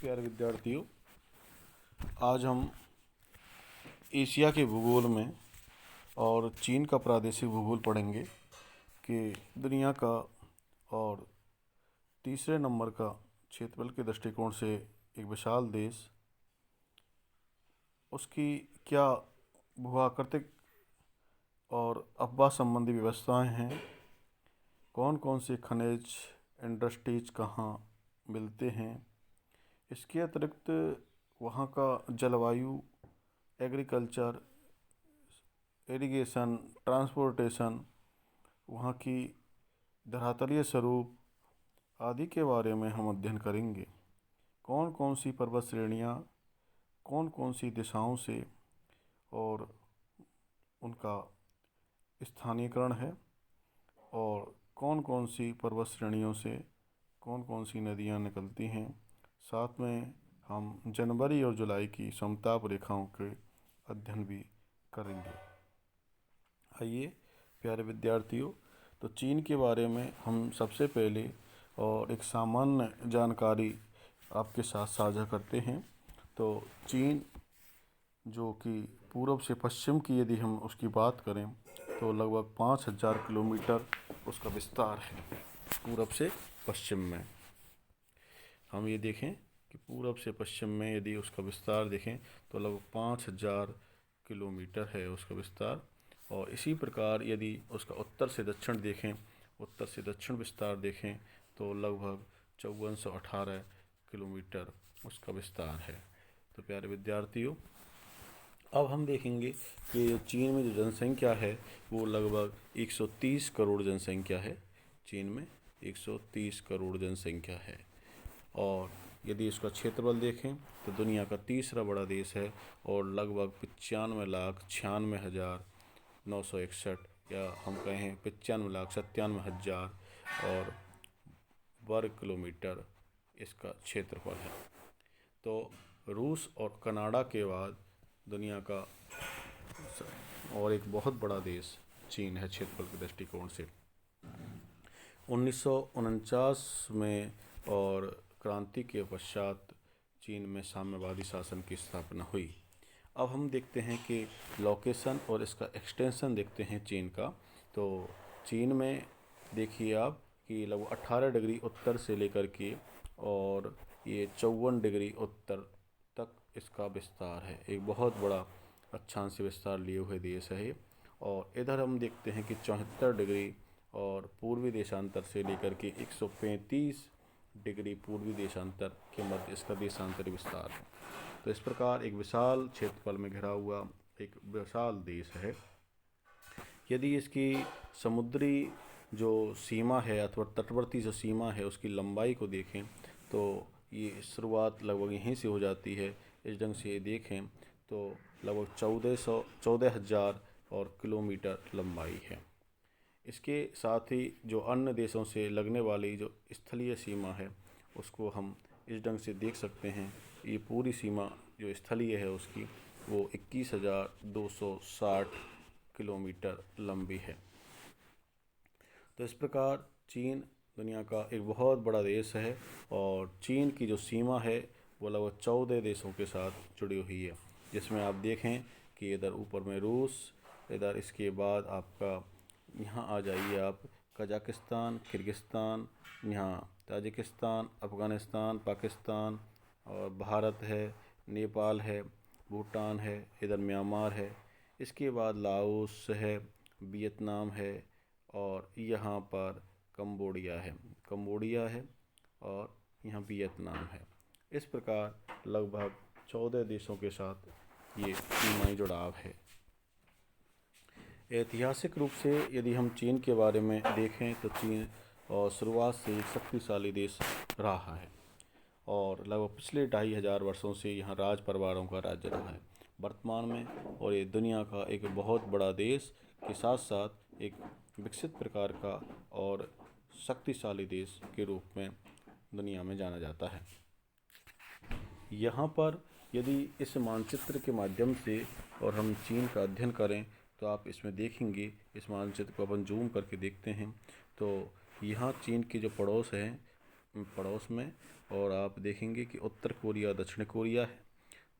प्यारे विद्यार्थियों, आज हम एशिया के भूगोल में और चीन का प्रादेशिक भूगोल पढ़ेंगे कि दुनिया का और तीसरे नंबर का क्षेत्रफल के दृष्टिकोण से एक विशाल देश, उसकी क्या भूआकृतिक और अफवाह संबंधी व्यवस्थाएं हैं, कौन कौन से खनिज इंडस्ट्रीज कहाँ मिलते हैं। इसके अतिरिक्त वहाँ का जलवायु, एग्रीकल्चर, इरिगेशन, ट्रांसपोर्टेशन, वहाँ की धरातलीय स्वरूप आदि के बारे में हम अध्ययन करेंगे। कौन कौन सी पर्वत श्रेणियाँ कौन कौन सी दिशाओं से और उनका स्थानीयकरण है, और कौन कौन सी पर्वत श्रेणियों से कौन कौन सी नदियाँ निकलती हैं। साथ में हम जनवरी और जुलाई की समताप रेखाओं के अध्ययन भी करेंगे। आइए प्यारे विद्यार्थियों, तो चीन के बारे में हम सबसे पहले और एक सामान्य जानकारी आपके साथ साझा करते हैं। तो चीन जो कि पूर्व से पश्चिम की यदि हम उसकी बात करें तो लगभग 5000 किलोमीटर उसका विस्तार है। पूर्व से पश्चिम में हम ये देखें कि पूर्व से पश्चिम में यदि उसका विस्तार देखें तो लगभग 5000 किलोमीटर है उसका विस्तार। और इसी प्रकार यदि उसका उत्तर से दक्षिण देखें, उत्तर से दक्षिण विस्तार देखें तो लगभग 5418 किलोमीटर उसका विस्तार है। तो प्यारे विद्यार्थियों, अब हम देखेंगे कि चीन में जो जनसंख्या है वो लगभग 130 करोड़ जनसंख्या है। चीन में 130 करोड़ जनसंख्या है। और यदि इसका क्षेत्रफल देखें तो दुनिया का तीसरा बड़ा देश है और लगभग 95,96,961 या हम कहें 95,97,000 और वर्ग किलोमीटर इसका क्षेत्रफल है। तो रूस और कनाडा के बाद दुनिया का और एक बहुत बड़ा देश चीन है क्षेत्रफल के दृष्टिकोण से। 1949 में और क्रांति के पश्चात चीन में साम्यवादी शासन की स्थापना हुई। अब हम देखते हैं कि लोकेशन और इसका एक्सटेंशन देखते हैं चीन का। तो चीन में देखिए आप कि लगभग 18 डिग्री उत्तर से लेकर के और ये 54 डिग्री उत्तर तक इसका विस्तार है। एक बहुत बड़ा अक्षांश विस्तार लिए हुए देश है। और इधर हम देखते हैं कि 74 डिग्री और पूर्वी देशांतर से लेकर के 135 डिग्री पूर्वी देशांतर के मध्य इसका देशांतरी विस्तार है। तो इस प्रकार एक विशाल क्षेत्रफल में घिरा हुआ एक विशाल देश है। यदि इसकी समुद्री जो सीमा है अथवा तटवर्ती जो सीमा है उसकी लंबाई को देखें तो ये शुरुआत लगभग यहीं से हो जाती है। इस ढंग से देखें तो लगभग 14,000 और किलोमीटर लंबाई है। इसके साथ ही जो अन्य देशों से लगने वाली जो स्थलीय सीमा है उसको हम इस ढंग से देख सकते हैं। ये पूरी सीमा जो स्थलीय है उसकी वो 21,260 किलोमीटर लंबी है। तो इस प्रकार चीन दुनिया का एक बहुत बड़ा देश है और चीन की जो सीमा है वो लगभग 14 देशों के साथ जुड़ी हुई है। जिसमें आप देखें कि इधर ऊपर में रूस, इधर इसके बाद आपका यहाँ आ जाइए आप कजाकिस्तान, किर्गिस्तान, यहाँ ताजिकिस्तान, अफ़गानिस्तान, पाकिस्तान और भारत है, नेपाल है, भूटान है, इधर म्यांमार है। इसके बाद लाओस है, वियतनाम है और यहाँ पर कंबोडिया है और यहाँ वियतनाम है। इस प्रकार लगभग 14 देशों के साथ ये सीमाई जुड़ाव है। ऐतिहासिक रूप से यदि हम चीन के बारे में देखें तो चीन और शुरुआत से एक शक्तिशाली देश रहा है और लगभग पिछले 2500 वर्षों से यहाँ राज परिवारों का राज्य रहा है वर्तमान में। और ये दुनिया का एक बहुत बड़ा देश के साथ साथ एक विकसित प्रकार का और शक्तिशाली देश के रूप में दुनिया में जाना जाता है। यहाँ पर यदि इस मानचित्र के माध्यम से और हम चीन का अध्ययन करें तो आप इसमें देखेंगे, इस मानचित्र को अपन जूम करके देखते हैं तो यहाँ चीन के जो पड़ोस हैं पड़ोस में। और आप देखेंगे कि उत्तर कोरिया दक्षिण कोरिया है।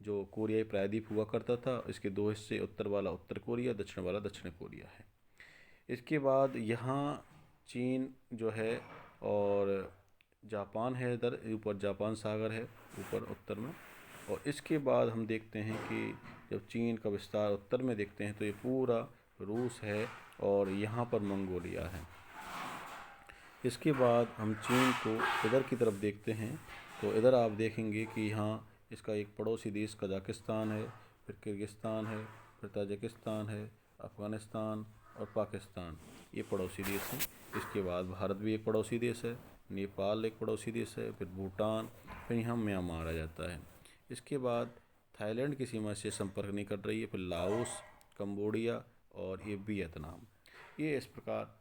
जो कोरियाई प्रायद्वीप हुआ करता था, इसके दो हिस्से, उत्तर वाला उत्तर कोरिया, दक्षिण वाला दक्षिण कोरिया है। इसके बाद यहाँ चीन जो है और जापान है, इधर ऊपर जापान सागर है ऊपर उत्तर में। और इसके बाद हम देखते हैं कि जब चीन का विस्तार उत्तर में देखते हैं तो ये पूरा रूस है और यहाँ पर मंगोलिया है। इसके बाद हम चीन को इधर की तरफ देखते हैं तो इधर आप देखेंगे कि यहाँ इसका एक पड़ोसी देश कजाकिस्तान है, फिर किर्गिस्तान है, फिर ताजिकिस्तान है, अफ़गानिस्तान और पाकिस्तान, ये पड़ोसी देश हैं। इसके बाद भारत भी एक पड़ोसी देश है, नेपाल एक पड़ोसी देश है, फिर भूटान, फिर यहाँ म्यांमार आ जाता है। इसके बाद थाईलैंड की सीमा से संपर्क नहीं कर रही है, फिर लाओस, कंबोडिया और ये वियतनाम। ये इस प्रकार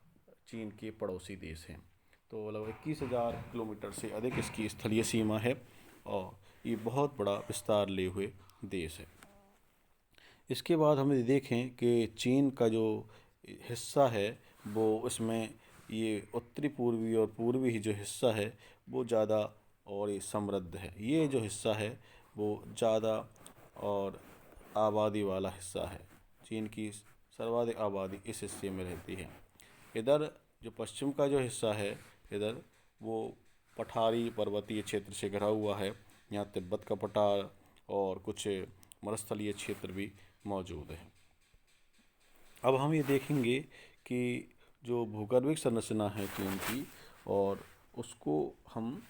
चीन के पड़ोसी देश हैं। तो लगभग 21,000 किलोमीटर से अधिक इसकी स्थलीय सीमा है और ये बहुत बड़ा विस्तार लिए हुए देश है। इसके बाद हम देखें कि चीन का जो हिस्सा है वो इसमें ये उत्तरी पूर्वी और पूर्वी ही जो हिस्सा है वो ज़्यादा और ये समृद्ध है। ये जो हिस्सा है वो ज़्यादा और आबादी वाला हिस्सा है। चीन की सर्वाधिक आबादी इस हिस्से में रहती है। इधर जो पश्चिम का जो हिस्सा है इधर वो पठारी पर्वतीय क्षेत्र से घिरा हुआ है। यहाँ तिब्बत का पठार और कुछ मरुस्थलीय क्षेत्र भी मौजूद है। अब हम ये देखेंगे कि जो भूगर्भिक संरचना है चीन की, और उसको हम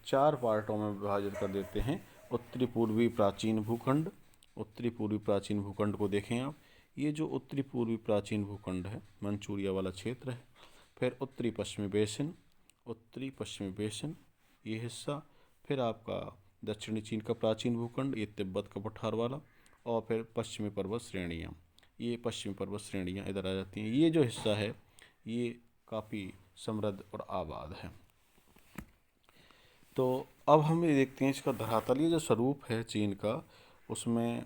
4 पार्टों में विभाजित कर देते हैं। उत्तरी पूर्वी प्राचीन भूखंड, उत्तरी पूर्वी प्राचीन भूखंड को देखें आप। ये जो उत्तरी पूर्वी प्राचीन भूखंड है मंचूरिया वाला क्षेत्र है। फिर उत्तरी पश्चिमी बेसिन, उत्तरी पश्चिमी बेसिन ये हिस्सा। फिर आपका दक्षिणी चीन का प्राचीन भूखंड, ये तिब्बत का पठार वाला। और फिर पश्चिमी पर्वत श्रेणियाँ, ये पश्चिमी पर्वत श्रेणियाँ इधर आ जाती हैं। ये जो हिस्सा है ये काफ़ी समृद्ध और आबाद है। तो अब हम ये देखते हैं इसका धरातलीय जो स्वरूप है चीन का, उसमें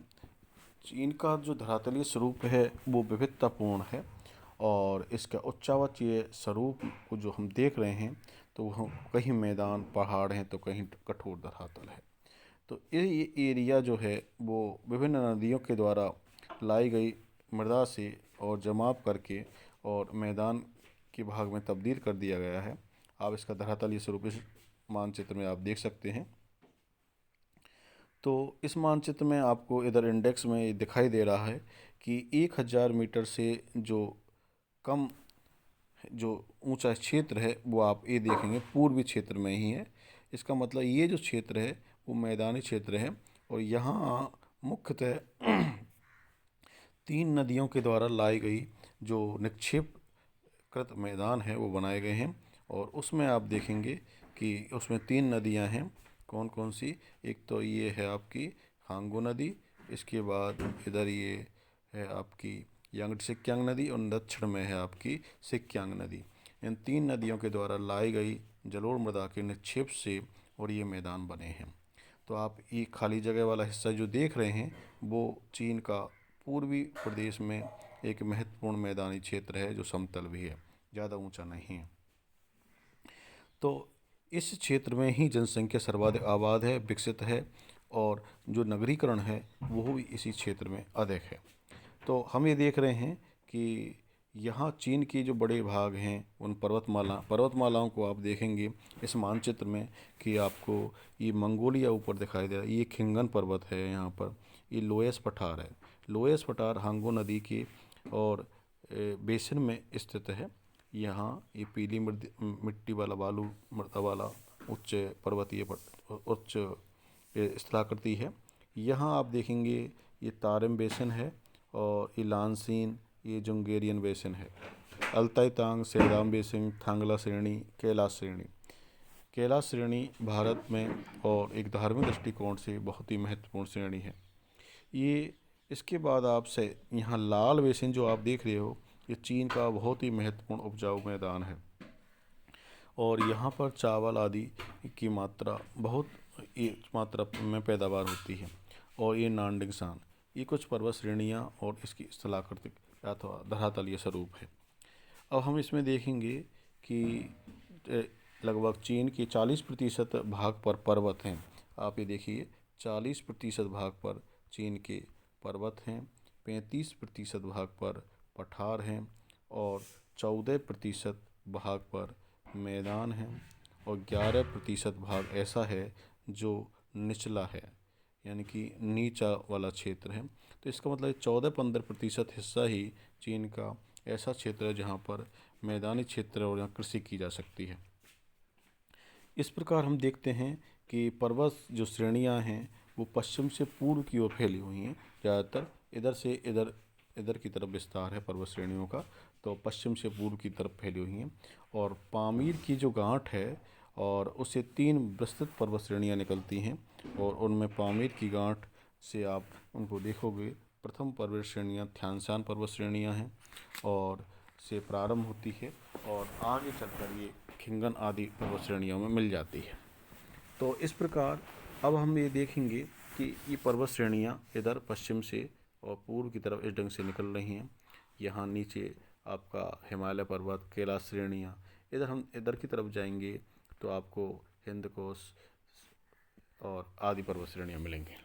चीन का जो धरातलीय स्वरूप है वो विविधतापूर्ण है। और इसका उच्चावचीय स्वरूप को जो हम देख रहे हैं तो वह कहीं मैदान पहाड़ हैं तो कहीं कठोर धरातल है। तो ये एरिया जो है वो विभिन्न नदियों के द्वारा लाई गई मृदा से और जमाव करके और मैदान के भाग में तब्दील कर दिया गया है। आप इसका धरातलीय स्वरूप इस मानचित्र में आप देख सकते हैं। तो इस मानचित्र में आपको इधर इंडेक्स में दिखाई दे रहा है कि 1000 मीटर से जो कम जो ऊंचा क्षेत्र है वो आप ये देखेंगे पूर्वी क्षेत्र में ही है। इसका मतलब ये जो क्षेत्र है वो मैदानी क्षेत्र है और यहाँ मुख्यतः 3 नदियों के द्वारा लाई गई जो निक्षेप कृत मैदान है वो बनाए गए हैं। और उसमें आप देखेंगे कि उसमें 3 नदियां हैं। कौन कौन सी? एक तो ये है आपकी हांगो नदी, इसके बाद इधर ये है आपकी यांगत्से-कियांग नदी और दक्षिण में है आपकी सिक्यांग नदी। इन 3 नदियों के द्वारा लाई गई जलोढ़ मृदा के निक्षेप से और ये मैदान बने हैं। तो आप ये खाली जगह वाला हिस्सा जो देख रहे हैं वो चीन का पूर्वी प्रदेश में एक महत्वपूर्ण मैदानी क्षेत्र है जो समतल भी है, ज़्यादा ऊंचा नहीं है। तो इस क्षेत्र में ही जनसंख्या सर्वाधिक आबाद है, विकसित है और जो नगरीकरण है वो भी इसी क्षेत्र में अधिक है। तो हम ये देख रहे हैं कि यहाँ चीन के जो बड़े भाग हैं उन पर्वतमालाओं को आप देखेंगे इस मानचित्र में कि आपको ये मंगोलिया ऊपर दिखाई दे रहा है। ये खिंगन पर्वत है यहाँ पर। ये लोएस पठार है। लोएस पठार हांगो नदी के और बेसिन में स्थित है। यहाँ ये पीली मिट्टी वाला बालू मृदा वाला उच्च पर्वतीय उच्च स्थलाकृति है। यहाँ आप देखेंगे ये तारिम बेसिन है और ये लानसीन, ये जुंगेरियन बेसिन है। अल्ताई तांग, सेडाम बेसिन, थांगला श्रेणी, कैलाश श्रेणी। कैलाश श्रेणी भारत में और एक धार्मिक दृष्टिकोण से बहुत ही महत्वपूर्ण श्रेणी है। ये इसके बाद आपसे यहाँ लाल बेसिन जो आप देख रहे हो ये चीन का बहुत ही महत्वपूर्ण उपजाऊ मैदान है और यहाँ पर चावल आदि की मात्रा बहुत मात्रा में पैदावार होती है। और ये नानडिंगसान, ये कुछ पर्वत श्रेणियाँ और इसकी स्थलाकृतिक अथवा धरातलीय स्वरूप है। अब हम इसमें देखेंगे कि लगभग चीन के 40% भाग पर पर्वत हैं। आप ये देखिए 40% भाग पर चीन के पर्वत हैं, 35% भाग पर पठार हैं और 14% भाग पर मैदान हैं और 11% भाग ऐसा है जो निचला है, यानी कि नीचा वाला क्षेत्र है। तो इसका मतलब 14-15% हिस्सा ही चीन का ऐसा क्षेत्र है जहाँ पर मैदानी क्षेत्र और यहाँ कृषि की जा सकती है। इस प्रकार हम देखते हैं कि पर्वत जो श्रेणियाँ हैं वो पश्चिम से पूर्व की ओर फैली हुई हैं। ज़्यादातर इधर से इधर इधर की तरफ विस्तार है पर्वत श्रेणियों का, तो पश्चिम से पूर्व की तरफ फैली हुई हैं। और पामीर की जो गांठ है और उससे 3 विस्तृत पर्वत श्रेणियाँ निकलती हैं और उनमें पामीर की गांठ से आप उनको देखोगे, प्रथम पर्वत श्रेणियाँ थ्यान पर्वत श्रेणियाँ हैं और से प्रारंभ होती है और आगे चलकर ये खिंगन आदि पर्वत श्रेणियों में मिल जाती है। तो इस प्रकार अब हम ये देखेंगे कि ये पर्वत श्रेणियाँ इधर पश्चिम से और पूर्व की तरफ इस ढंग से निकल रही हैं। यहाँ नीचे आपका हिमालय पर्वत, कैलाश श्रेणियाँ, इधर हम इधर की तरफ जाएंगे तो आपको हिंदकुश और आदि पर्वत श्रेणियाँ मिलेंगी।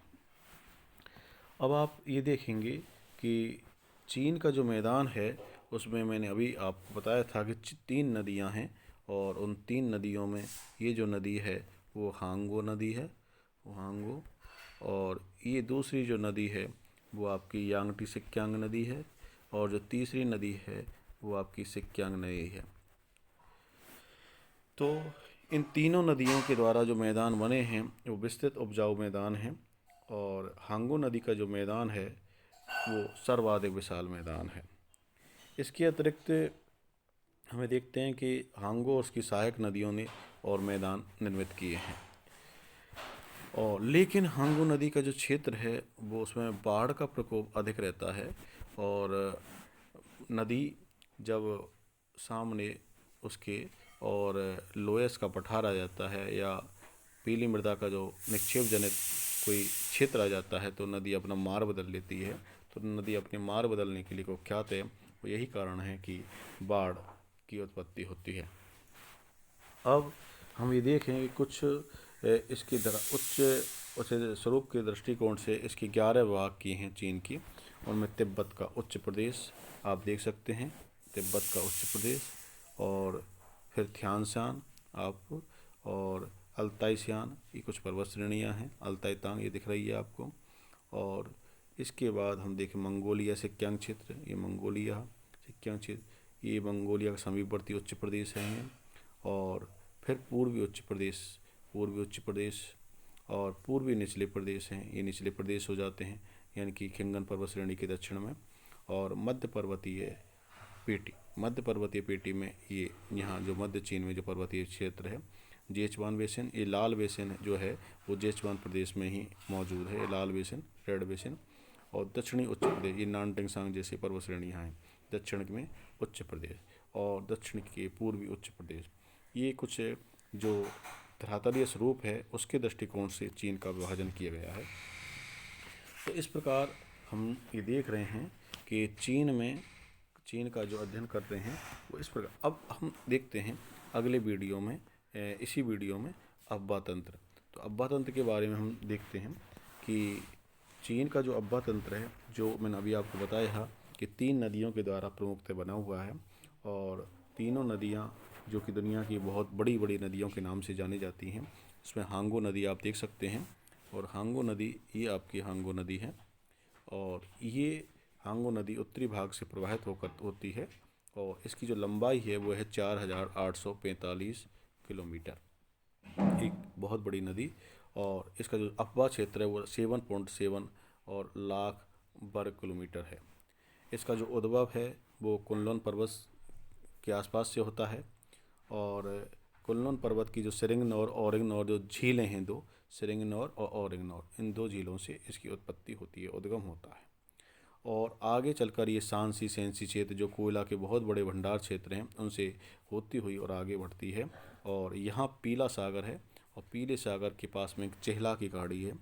अब आप ये देखेंगे कि चीन का जो मैदान है उसमें मैंने अभी आपको बताया था कि 3 नदियाँ हैं और उन 3 नदियों में ये जो नदी है वो हांगो नदी है, हांगो, और ये दूसरी जो नदी है वो आपकी यांगटी सिक्यांग नदी है और जो तीसरी नदी है वो आपकी सिक्यांग नदी है। तो इन तीनों नदियों के द्वारा जो मैदान बने हैं वो विस्तृत उपजाऊ मैदान हैं और हांगो नदी का जो मैदान है वो सर्वाधिक विशाल मैदान है। इसके अतिरिक्त हमें देखते हैं कि हांगो और उसकी सहायक नदियों ने और मैदान निर्मित किए हैं। और लेकिन हांगो नदी का जो क्षेत्र है वो उसमें बाढ़ का प्रकोप अधिक रहता है और नदी जब सामने उसके और लोयस का पठार आ जाता है या पीली मृदा का जो निक्षेप जनित कोई क्षेत्र आ जाता है तो नदी अपना मार्ग बदल लेती है। तो नदी अपने मार्ग बदलने के लिए कुख्यात है, वो यही कारण है कि बाढ़ की उत्पत्ति होती है। अब हम ये देखें कि कुछ इसकी उच्च स्वरूप के दृष्टिकोण से इसके 11 विभाग किए हैं चीन की। उनमें तिब्बत का उच्च प्रदेश आप देख सकते हैं, तिब्बत का उच्च प्रदेश, और फिर थ्यानशान आप, और अल्ताईशान, ये कुछ पर्वत श्रेणियाँ हैं। अल्ताईतांग ये दिख रही है आपको। और इसके बाद हम देखें मंगोलिया सिक्यांग क्षेत्र, ये मंगोलिया सिक्यांग क्षेत्र, ये मंगोलिया का समीपवर्ती उच्च प्रदेश है। और फिर पूर्वी उच्च प्रदेश और पूर्वी निचले प्रदेश हैं, ये निचले प्रदेश हो जाते हैं, यानी कि खिंगन पर्वत श्रेणी के दक्षिण में। और मध्य पर्वतीय पेटी में ये यहाँ जो मध्य चीन में जो पर्वतीय क्षेत्र है जेचुआन बेसिन, ये लाल बेसिन जो है वो जेचुआन प्रदेश में ही मौजूद है, लाल बेसिन, रेड बेसिन। और दक्षिणी उच्च प्रदेश, ये नानटेंगसांग जैसे पर्वत श्रेणियाँ हैं दक्षिण में उच्च प्रदेश और दक्षिण के पूर्वी उच्च प्रदेश। ये कुछ जो धरातलीय स्वरूप है उसके दृष्टिकोण से चीन का विभाजन किया गया है। तो इस प्रकार हम ये देख रहे हैं कि चीन का जो अध्ययन करते हैं वो इस प्रकार। अब हम देखते हैं अगले वीडियो में, इसी वीडियो में अब्बा तंत्र। तो अब्बा तंत्र के बारे में हम देखते हैं कि चीन का जो अब्बा तंत्र है, जो मैंने अभी आपको बताया है कि 3 नदियों के द्वारा प्रमुखतः बना हुआ है और तीनों नदियाँ जो कि दुनिया की बहुत बड़ी बड़ी नदियों के नाम से जानी जाती हैं। इसमें हांगो नदी आप देख सकते हैं और हांगो नदी ये आपकी हांगो नदी है और ये हांगो नदी उत्तरी भाग से प्रवाहित होती है और इसकी जो लंबाई है वो है 4845 किलोमीटर, एक बहुत बड़ी नदी। और इसका जो अफवा क्षेत्र है वो 7.7 और लाख वर्ग किलोमीटर है। इसका जो उद्भव है वो कुनलुन पर्वत के आसपास से होता है और कुनलुन पर्वत की जो सिरिंगनोर और औरिंगनोर जो झीलें हैं, दो सिरिंगनोर और औरिंगनोर, इन 2 झीलों से इसकी उत्पत्ति होती है, उद्गम होता है। और आगे चलकर ये शांसी सेंसी क्षेत्र जो कोयला के बहुत बड़े भंडार क्षेत्र हैं उनसे होती हुई और आगे बढ़ती है। और यहाँ पीला सागर है और पीले सागर के पास में एक चेहला की खाड़ी है,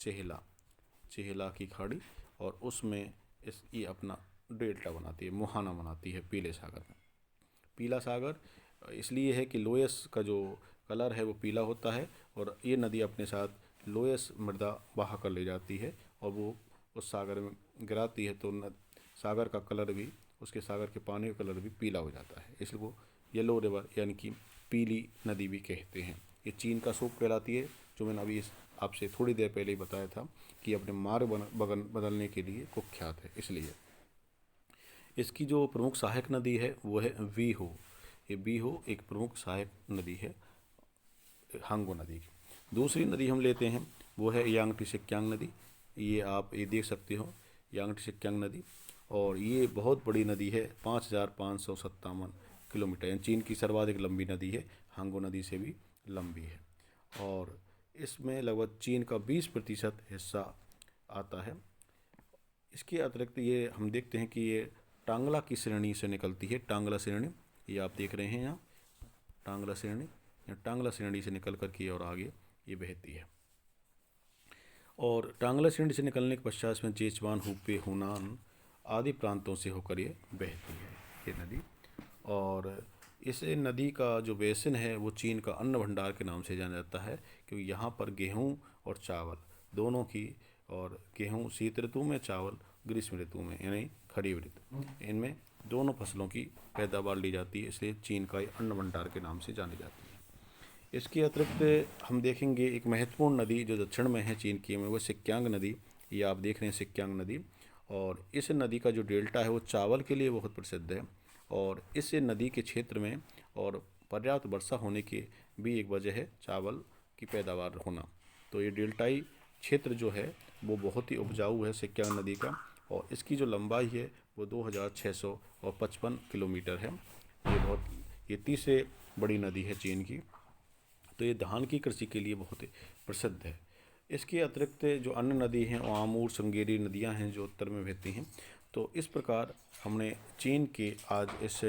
चेहला की खाड़ी, और उसमें ये अपना डेल्टा बनाती है, मुहाना बनाती है पीले सागर में। पीला सागर इसलिए है कि लोयस का जो कलर है वो पीला होता है और ये नदी अपने साथ लोयस मृदा बहा कर ले जाती है और वो उस सागर में गिराती है, तो सागर का कलर भी, उसके सागर के पानी का कलर भी पीला हो जाता है, इसलिए वो येलो रिवर यानी कि पीली नदी भी कहते हैं। ये चीन का सूप कहलाती है, जो मैंने अभी आपसे थोड़ी देर पहले ही बताया था कि अपने मार्ग बदलने के लिए कुख्यात है। इसलिए इसकी जो प्रमुख सहायक नदी है वो है वीहो। ये वीहो एक प्रमुख सहायक नदी है हांगो नदी की। दूसरी नदी हम लेते हैं वो है यांगटी सिक्यांग नदी। ये आप ये देख सकते हो यांगटी सिक्यांग नदी, और ये बहुत बड़ी नदी है, 5,557 किलोमीटर, यानी चीन की सर्वाधिक लंबी नदी है, हांगो नदी से भी लंबी है। और इसमें लगभग चीन का 20% हिस्सा आता है। इसके अतिरिक्त ये हम देखते हैं कि ये टांगला की श्रेणी से निकलती है। टांगला श्रेणी ये आप देख रहे हैं यहाँ, टांगला श्रेणी, टांगला श्रेणी से निकल कर के और आगे ये बहती है। और टांगला श्रेणी से निकलने के पश्चात इसमें जेचवान, हुपे, हुनान आदि प्रांतों से होकर ये बहती है ये नदी। और इस नदी का जो बेसिन है वो चीन का अन्न भंडार के नाम से जाना जाता है, क्योंकि यहाँ पर गेहूँ और चावल दोनों की, और गेहूँ शीत ऋतु में, चावल ग्रीष्म ऋतु में यानी खरीफ ऋतु, इनमें दोनों फसलों की पैदावार ली जाती है, इसलिए चीन का ये अन्न भंडार के नाम से जानी जाती है। इसके अतिरिक्त हम देखेंगे एक महत्वपूर्ण नदी जो दक्षिण में है चीन की में, वो सिक्यांग नदी। ये आप देख रहे हैं सिक्यांग नदी, और इस नदी का जो डेल्टा है वो चावल के लिए बहुत प्रसिद्ध है, और इस नदी के क्षेत्र में और पर्याप्त वर्षा होने की भी एक वजह है चावल की पैदावार होना। तो ये डेल्टाई क्षेत्र जो है वो बहुत ही उपजाऊ है सिक्यांग नदी का, और इसकी जो लंबाई है वो 2,655 किलोमीटर है। ये तीसरे बड़ी नदी है चीन की। तो ये धान की कृषि के लिए बहुत ही प्रसिद्ध है। इसके अतिरिक्त जो अन्य नदी हैं वो आमूर, संगेरी नदियां हैं जो उत्तर में बहती हैं। तो इस प्रकार हमने चीन के आज इस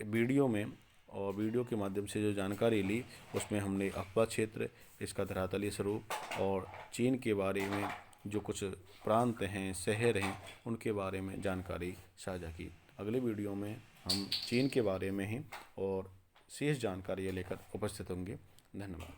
वीडियो में और वीडियो के माध्यम से जो जानकारी ली, उसमें हमने अक्बा क्षेत्र, इसका धरातलीय स्वरूप और चीन के बारे में जो कुछ प्रांत हैं, शहर हैं, उनके बारे में जानकारी साझा की। अगले वीडियो में हम चीन के बारे में ही और शेष जानकारी लेकर उपस्थित होंगे। धन्यवाद।